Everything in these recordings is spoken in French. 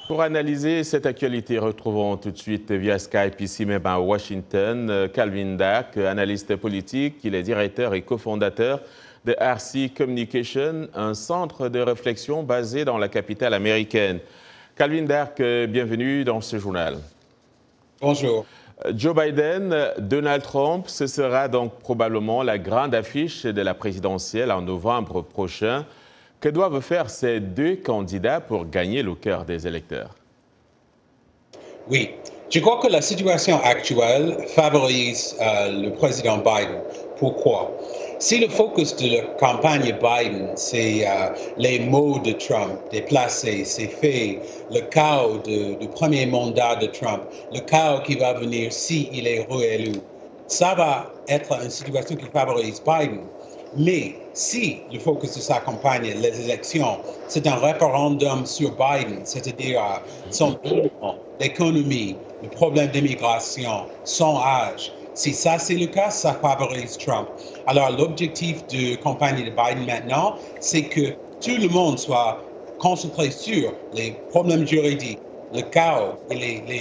Pour analyser cette actualité, retrouvons tout de suite via Skype ici même à Washington Calvin Dark, analyste politique. Il est directeur et cofondateur de RC Communication, un centre de réflexion basé dans la capitale américaine. Calvin Dark, bienvenue dans ce journal. Bonjour. Joe Biden, Donald Trump, ce sera donc probablement la grande affiche de la présidentielle en novembre prochain. Que doivent faire ces deux candidats pour gagner le cœur des électeurs? Oui, je crois que la situation actuelle favorise le président Biden. Pourquoi? Si le focus de la campagne Biden, c'est les mots de Trump déplacés, c'est fait, le chaos du premier mandat de Trump, le chaos qui va venir s'il est réélu, ça va être une situation qui favorise Biden. Mais si le focus de sa campagne, les élections, c'est un référendum sur Biden, c'est-à-dire son bilan, l'économie, le problème d'immigration, son âge, si ça c'est le cas, ça favorise Trump. Alors l'objectif de campagne de Biden maintenant, c'est que tout le monde soit concentré sur les problèmes juridiques, le chaos et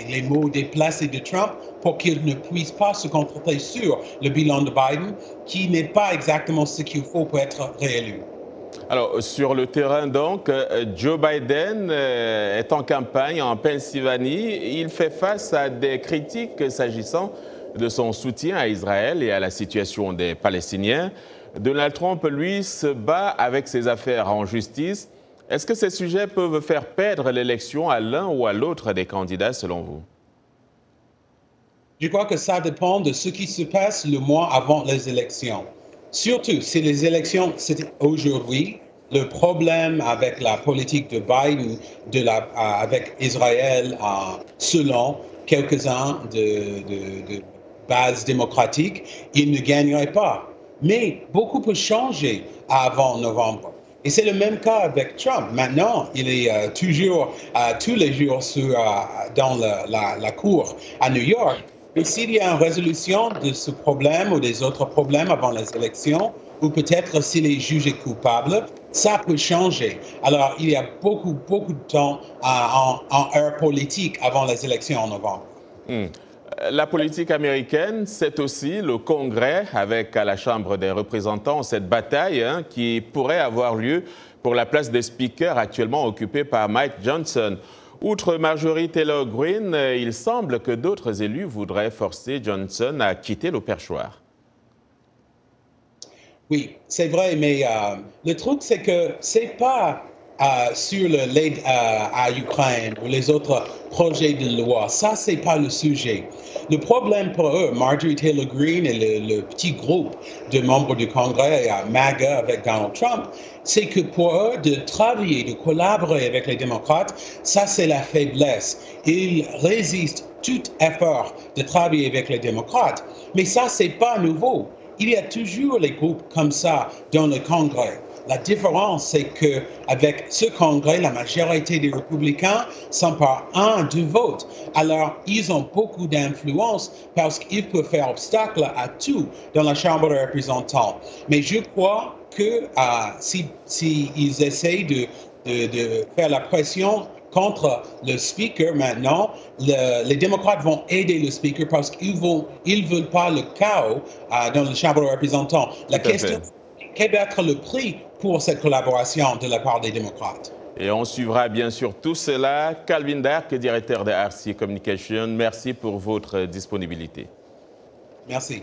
les mots déplacés de Trump pour qu'il ne puisse pas se concentrer sur le bilan de Biden, qui n'est pas exactement ce qu'il faut pour être réélu. Alors, sur le terrain, donc, Joe Biden est en campagne en Pennsylvanie. Il fait face à des critiques s'agissant de son soutien à Israël et à la situation des Palestiniens. Donald Trump, lui, se bat avec ses affaires en justice. Est-ce que ces sujets peuvent faire perdre l'élection à l'un ou à l'autre des candidats, selon vous? Je crois que ça dépend de ce qui se passe le mois avant les élections. Surtout si les élections, c'était aujourd'hui, le problème avec la politique de Biden avec Israël, selon quelques-uns de bases démocratiques, il ne gagnerait pas. Mais beaucoup peut changer avant novembre. Et c'est le même cas avec Trump. Maintenant, il est toujours, tous les jours dans la cour à New York. Mais s'il y a une résolution de ce problème ou des autres problèmes avant les élections, ou peut-être s'il est jugé coupable, ça peut changer. Alors, il y a beaucoup de temps en heure politique avant les élections en novembre. La politique américaine, c'est aussi le Congrès, avec à la Chambre des représentants cette bataille qui pourrait avoir lieu pour la place des speakers actuellement occupée par Mike Johnson. Outre Marjorie Taylor Greene, il semble que d'autres élus voudraient forcer Johnson à quitter le perchoir. Oui, c'est vrai, mais le truc, c'est que c'est pas sur l'aide à l'Ukraine ou les autres projets de loi. Ça, c'est pas le sujet. Le problème pour eux, Marjorie Taylor Greene et le petit groupe de membres du Congrès, MAGA avec Donald Trump, c'est que pour eux, de travailler, de collaborer avec les démocrates, ça, c'est la faiblesse. Ils résistent tout effort de travailler avec les démocrates. Mais ça, c'est pas nouveau. Il y a toujours les groupes comme ça dans le Congrès. La différence, c'est qu'avec ce Congrès, la majorité des républicains sont par deux votes. Alors, ils ont beaucoup d'influence parce qu'ils peuvent faire obstacle à tout dans la Chambre des représentants. Mais je crois que s'ils essayent de faire la pression contre le speaker maintenant, les démocrates vont aider le speaker parce qu'ils ne veulent pas le chaos dans la Chambre des représentants. La question, quel va être le prix pour cette collaboration de la part des démocrates? Et on suivra bien sûr tout cela. Calvin Dark, directeur de RC Communication, merci pour votre disponibilité. Merci.